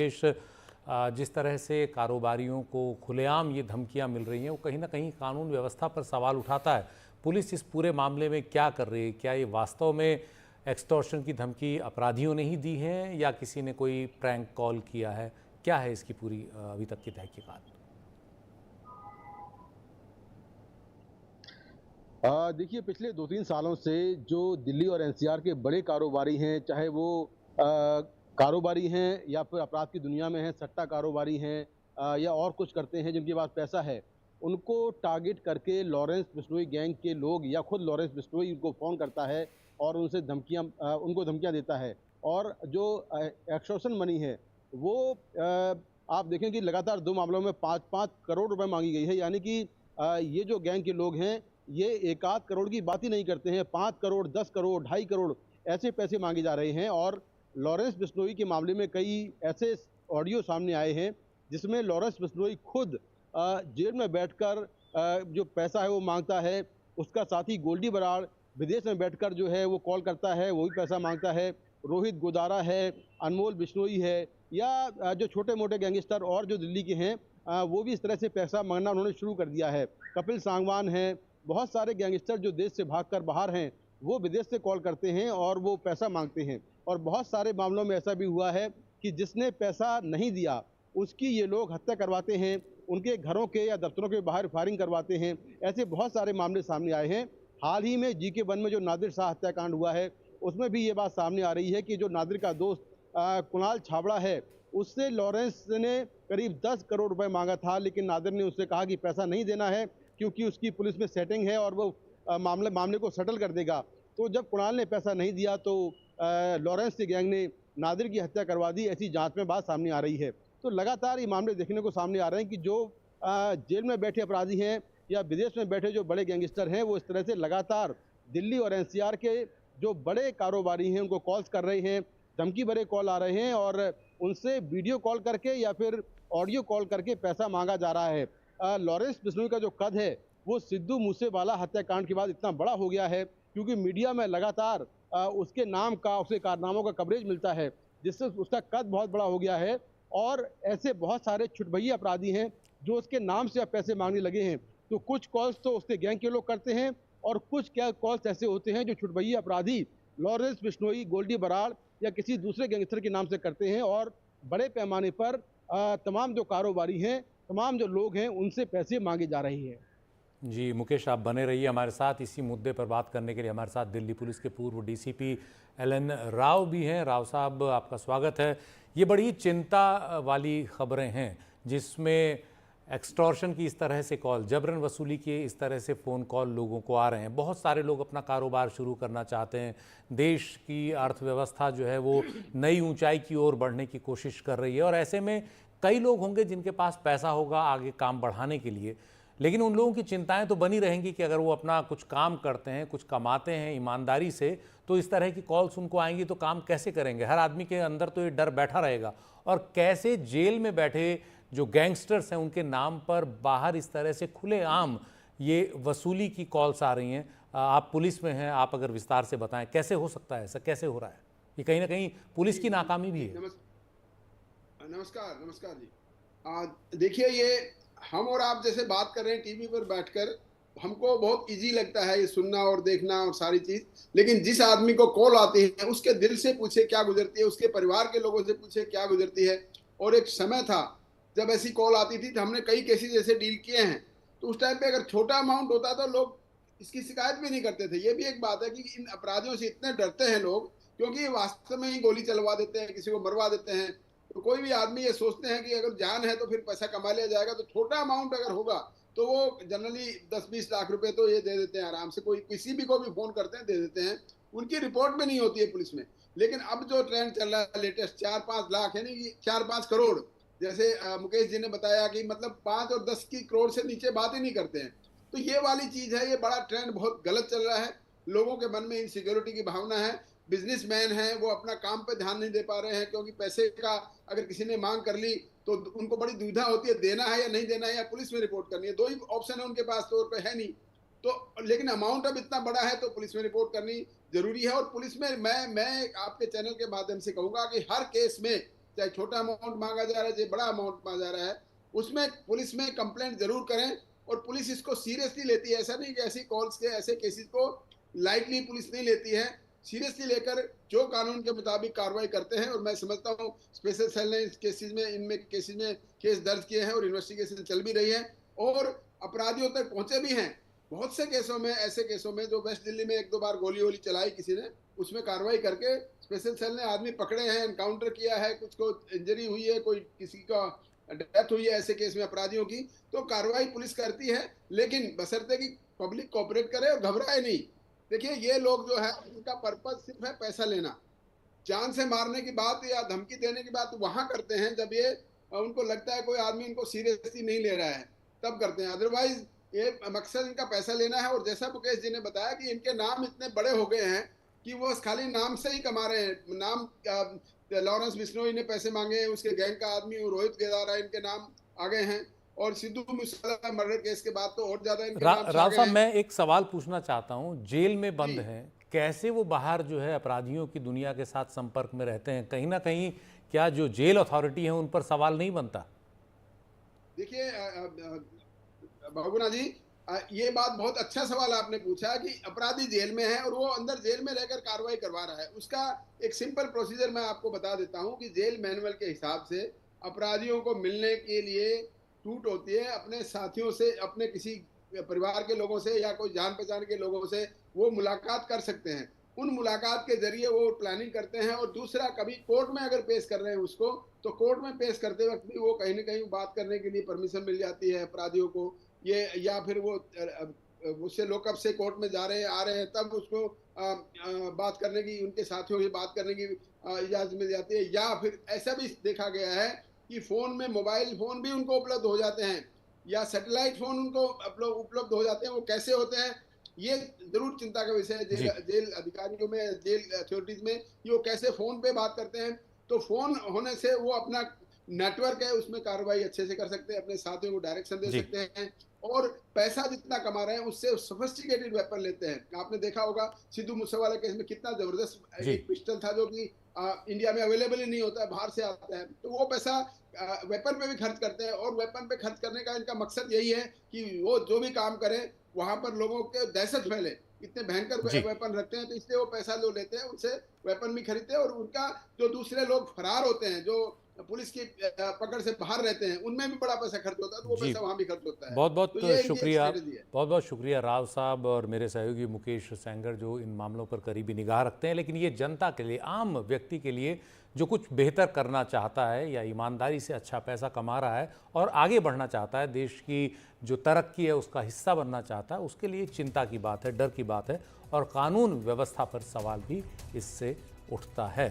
विशेष जिस तरह से कारोबारियों को खुलेआम ये धमकियां मिल रही हैं, वो कहीं ना कहीं कानून व्यवस्था पर सवाल उठाता है। पुलिस इस पूरे मामले में क्या कर रही है? क्या ये वास्तव में एक्सटॉर्शन की धमकी अपराधियों ने ही दी है या किसी ने कोई प्रैंक कॉल किया है? क्या है इसकी पूरी अभी तक की तहकीकात? देखिए, पिछले 2-3 सालों से जो दिल्ली और एनसीआर के बड़े कारोबारी हैं, चाहे वो अ, कारोबारी हैं या फिर अपराध की दुनिया में हैं, सट्टा कारोबारी हैं या और कुछ करते हैं जिनके पास पैसा है, उनको टारगेट करके लॉरेंस बिश्नोई गैंग के लोग या खुद लॉरेंस बिश्नोई उनको फ़ोन करता है और उनको धमकियाँ देता है। और जो एक्सटॉर्शन मनी है, वो आप देखें कि लगातार 2 मामलों में 5-5 करोड़ रुपए माँगी गई है। यानी कि ये जो गैंग के लोग हैं, ये 1 आध करोड़ की बात ही नहीं करते हैं, 5 करोड़, 10 करोड़, ढाई करोड़ ऐसे पैसे माँगे जा रहे हैं। और लॉरेंस बिश्नोई के मामले में कई ऐसे ऑडियो सामने आए हैं, जिसमें लॉरेंस बिश्नोई खुद जेल में बैठकर जो पैसा है वो माँगता है। उसका साथी गोल्डी बराड़ विदेश में बैठकर जो है वो कॉल करता है, वो भी पैसा माँगता है। रोहित गोदारा है, अनमोल बिश्नोई है या जो छोटे-मोटे गैंगस्टर और जो दिल्ली के हैं, वो भी इस तरह से पैसा माँगना उन्होंने शुरू कर दिया है। कपिल सांगवान हैं, बहुत सारे गैंगस्टर जो देश से भागकर बाहर हैं, वो विदेश से कॉल करते हैं और वो पैसा माँगते हैं। और बहुत सारे मामलों में ऐसा भी हुआ है कि जिसने पैसा नहीं दिया, उसकी ये लोग हत्या करवाते हैं, उनके घरों के या दफ्तरों के बाहर फायरिंग करवाते हैं। ऐसे बहुत सारे मामले सामने आए हैं। हाल ही में जीके 1 में जो नादिर शाह हत्याकांड हुआ है, उसमें भी ये बात सामने आ रही है कि जो नादिर का दोस्त कुणाल छाबड़ा है, उससे लॉरेंस ने करीब 10 करोड़ रुपए माँगा था, लेकिन नादिर ने उससे कहा कि पैसा नहीं देना है क्योंकि उसकी पुलिस में सेटिंग है और वो मामले को सेटल कर देगा। तो जब कुणाल ने पैसा नहीं दिया तो लॉरेंस की गैंग ने नादिर की हत्या करवा दी, ऐसी जाँच में बात सामने आ रही है। तो लगातार ये मामले देखने को सामने आ रहे हैं कि जो जेल में बैठे अपराधी हैं या विदेश में बैठे जो बड़े गैंगस्टर हैं, वो इस तरह से लगातार दिल्ली और एनसीआर के जो बड़े कारोबारी हैं, उनको कॉल्स कर रहे हैं, धमकी भरे कॉल आ रहे हैं और उनसे वीडियो कॉल करके या फिर ऑडियो कॉल करके पैसा माँगा जा रहा है। लॉरेंस बिश्नोई का जो कद है, वो सिद्धू मूसेवाला हत्याकांड के बाद इतना बड़ा हो गया है क्योंकि मीडिया में लगातार उसके नाम का, उसके कारनामों का कवरेज मिलता है, जिससे उसका कद बहुत बड़ा हो गया है। और ऐसे बहुत सारे छुटभइया अपराधी हैं, जो उसके नाम से अब पैसे माँगने लगे हैं। तो कुछ कॉल्स तो उसके गैंग के लोग करते हैं और कुछ क्या कॉल्स ऐसे होते हैं जो छुटभइया अपराधी लॉरेंस बिश्नोई, गोल्डी बराड़ या किसी दूसरे गैंगस्टर के नाम से करते हैं और बड़े पैमाने पर तमाम जो कारोबारी हैं, तमाम जो लोग हैं, उनसे पैसे माँगे जा रहे हैं। जी मुकेश, आप बने रहिए हमारे साथ। इसी मुद्दे पर बात करने के लिए हमारे साथ दिल्ली पुलिस के पूर्व डीसीपी एलएन राव भी हैं। राव साहब, आपका स्वागत है। ये बड़ी चिंता वाली खबरें हैं जिसमें एक्सटॉर्शन की इस तरह से कॉल, जबरन वसूली के इस तरह से फ़ोन कॉल लोगों को आ रहे हैं। बहुत सारे लोग अपना कारोबार शुरू करना चाहते हैं, देश की अर्थव्यवस्था जो है वो नई ऊंचाई की ओर बढ़ने की कोशिश कर रही है और ऐसे में कई लोग होंगे जिनके पास पैसा होगा आगे काम बढ़ाने के लिए, लेकिन उन लोगों की चिंताएं तो बनी रहेंगी कि अगर वो अपना कुछ काम करते हैं, कुछ कमाते हैं ईमानदारी से, तो इस तरह की कॉल्स उनको आएंगी तो काम कैसे करेंगे? हर आदमी के अंदर तो ये डर बैठा रहेगा। और कैसे जेल में बैठे जो गैंगस्टर्स हैं उनके नाम पर बाहर इस तरह से खुलेआम ये वसूली की कॉल्स आ रही हैं। आप पुलिस में हैं, आप अगर विस्तार से बताएं कैसे हो सकता है, ऐसा कैसे हो रहा है? ये कहीं ना कहीं पुलिस की नाकामी भी है। नमस्कार नमस्कार जी। देखिए, ये हम और आप जैसे बात कर रहे हैं टीवी पर बैठकर, हमको बहुत इजी लगता है ये सुनना और देखना और सारी चीज। लेकिन जिस आदमी को कॉल आती है, उसके दिल से पूछे क्या गुजरती है, उसके परिवार के लोगों से पूछे क्या गुजरती है। और एक समय था जब ऐसी कॉल आती थी तो हमने कई केसेस ऐसे डील किए हैं। तो उस टाइम पे अगर छोटा अमाउंट होता तो लोग इसकी शिकायत भी नहीं करते थे। ये भी एक बात है कि इन अपराधियों से इतने डरते हैं लोग, क्योंकि वास्तव में ही गोली चलवा देते हैं, किसी को मरवा देते हैं। तो कोई भी आदमी ये सोचते हैं कि अगर जान है तो फिर पैसा कमा लिया जाएगा। तो छोटा अमाउंट अगर होगा तो वो जनरली 10-20 लाख रुपए तो ये दे देते हैं आराम से। कोई किसी भी को भी फोन करते हैं, दे देते हैं। उनकी रिपोर्ट में नहीं होती है पुलिस में। लेकिन अब जो ट्रेंड चल रहा है लेटेस्ट, 4-5 लाख है नहीं, 4-5 करोड़, जैसे मुकेश जी ने बताया कि मतलब 5 और 10 की करोड़ से नीचे बात ही नहीं करते हैं। तो ये वाली चीज है, ये बड़ा ट्रेंड बहुत गलत चल रहा है। लोगों के मन में इनसिक्योरिटी की भावना है। बिजनेसमैन हैं, वो अपना काम पे ध्यान नहीं दे पा रहे हैं, क्योंकि पैसे का अगर किसी ने मांग कर ली तो उनको बड़ी दुविधा होती है, देना है या नहीं देना है या पुलिस में रिपोर्ट करनी है। दो ही ऑप्शन है उनके पास, तो और पे है नहीं। तो लेकिन अमाउंट अब इतना बड़ा है तो पुलिस में रिपोर्ट करनी जरूरी है। और पुलिस में मैं आपके चैनल के माध्यम से कहूंगा कि हर केस में चाहे छोटा अमाउंट मांगा जा रहा है चाहे बड़ा अमाउंट मांगा जा रहा है, उसमें पुलिस में कंप्लेंट जरूर करें और पुलिस इसको सीरियसली लेती है। ऐसा नहीं कि ऐसी कॉल्स के ऐसे केसेस को लाइटली पुलिस नहीं लेती है, सीरियसली लेकर जो कानून के मुताबिक कार्रवाई करते हैं। और मैं समझता हूँ स्पेशल सेल ने इस केसेस में इनमें केसेस में केस दर्ज किए हैं और इन्वेस्टिगेशन चल भी रही है और अपराधियों तक पहुंचे भी हैं। बहुत से केसों में, ऐसे केसों में जो वेस्ट दिल्ली में 1-2 बार गोली वोली चलाई किसी ने, उसमें कार्रवाई करके स्पेशल सेल ने आदमी पकड़े हैं, एनकाउंटर किया है, कुछ को इंजरी हुई है, कोई किसी का डेथ हुई है ऐसे केस में अपराधियों की, तो कार्रवाई पुलिस करती है, लेकिन बशर्ते कि पब्लिक कोऑपरेट करे और घबराए नहीं। देखिए ये लोग जो है उनका पर्पज सिर्फ है पैसा लेना, जान से मारने की बात या धमकी देने की बात वहां करते हैं जब ये उनको लगता है कोई आदमी इनको सीरियसली नहीं ले रहा है, तब करते हैं। अदरवाइज ये मकसद इनका पैसा लेना है। और जैसा मुकेश जी ने बताया कि इनके नाम इतने बड़े हो गए हैं कि वो खाली नाम से ही कमा रहे हैं। नाम लॉरेंस बिश्नोई ने पैसे मांगे, उसके गैंग का आदमी रोहित गेदारा इनके नाम आ गए हैं और सिद्धू मूसेवाला मर्डर केस के बाद तो और ज्यादा इनके नाम आ राव गए साहब, हैं। मैं एक सवाल पूछना चाहता हूँ, जेल में बंद जी। हैं, कैसे वो बाहर जो है अपराधियों की दुनिया के साथ संपर्क में रहते हैं? कहीं ना कहीं क्या जो जेल अथॉरिटी है उन पर सवाल नहीं बनता? देखिए बाबूना जी, ये बात बहुत अच्छा सवाल आपने पूछा कि अपराधी जेल में है और वो अंदर जेल में रहकर कार्रवाई करवा रहा है। उसका एक सिंपल प्रोसीजर मैं आपको बता देता हूँ कि जेल मैनुअल के हिसाब से अपराधियों को मिलने के लिए टूट होती है अपने साथियों से, अपने किसी परिवार के लोगों से या कोई जान पहचान के लोगों से वो मुलाकात कर सकते हैं। उन मुलाकात के जरिए वो प्लानिंग करते हैं। और दूसरा, कभी कोर्ट में अगर पेश कर रहे हैं उसको, तो कोर्ट में पेश करते वक्त भी वो कहीं ना कहीं बात करने के लिए परमिशन मिल जाती है अपराधियों को, ये या फिर वो उससे लॉकअप से कोर्ट में जा रहे हैं आ रहे हैं तब उसको बात करने की, उनके साथियों की बात करने की इजाजत मिल जाती है। या फिर ऐसा भी देखा गया है कि फोन में मोबाइल फोन भी उनको उपलब्ध हो जाते हैं या सैटेलाइट फोन उनको उपलब्ध हो जाते हैं। वो कैसे होते हैं ये जरूर चिंता का विषय है जी। जेल अधिकारियों में, जेल अथॉरिटीज में, कि वो कैसे फोन पे बात करते हैं। तो फोन होने से वो अपना नेटवर्क है उसमें कार्रवाई अच्छे से कर सकते हैं, अपने साथियों को डायरेक्शन दे जी। सकते हैं और पैसा जितना कमा रहे हैं उससे सोफिस्टिकेटेड वेपन लेते हैं। आपने देखा होगा सिद्धू मूसेवाला केस में कितना जबरदस्त जी। एक पिस्टल था जो कि इंडिया में अवेलेबल ही नहीं होता है, बाहर से आता है। तो वो पैसा वेपन पे भी खर्च करते हैं और वेपन पे खर्च करने का इनका मकसद यही है कि वो जो भी काम करें वहां पर लोगों के दहशत फैले। इतने भयंकर जी। वेपन रखते हैं, तो इसलिए वो पैसा जो लेते हैं उनसे वेपन भी खरीदते हैं। और उनका जो दूसरे लोग फरार होते हैं, जो पुलिस की पकड़ से बाहर रहते हैं, उनमें भी बड़ा पैसा खर्च होता है, तो वो जी, पैसा वहां भी खर्च होता है। बहुत तो बहुत ये इनकी एक शुक्रिया। स्ट्रेटेजी है। बहुत बहुत शुक्रिया राव साहब और मेरे सहयोगी मुकेश सेंगर जो इन मामलों पर करीबी निगाह रखते हैं। लेकिन ये जनता के लिए, आम व्यक्ति के लिए जो कुछ बेहतर करना चाहता है या ईमानदारी से अच्छा पैसा कमा रहा है और आगे बढ़ना चाहता है, देश की जो तरक्की है उसका हिस्सा बनना चाहता है, उसके लिए चिंता की बात है, डर की बात है और कानून व्यवस्था पर सवाल भी इससे उठता है।